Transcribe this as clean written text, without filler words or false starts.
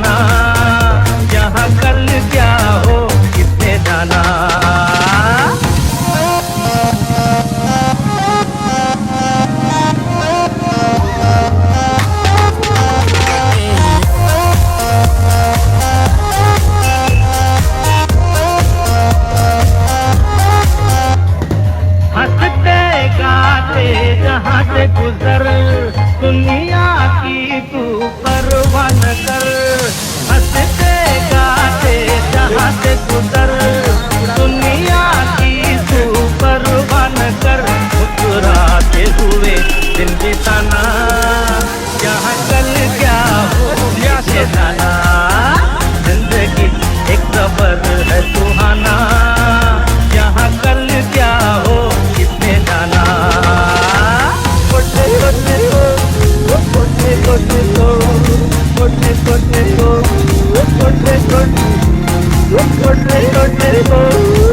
सुहाना, यहाँ कल क्या हो किसने जाना। हंसते गाते जहाँ से गुजर, दुनिया की तू परवाह न कर। हंसते गाते जहाँ से गुजर, दुनिया की तू परवाह न कर। मुस्कुराते हुए दिन बिताना, यहाँ कल क्या हो कैसे जाना। जिंदगी एक सफर है सुहाना, यहाँ कल क्या हो किसने जाना। कोटे कोटे को, कोटे कोटे को, कोटे कोटे को, कोटे कोटे, कोटे कोटे को।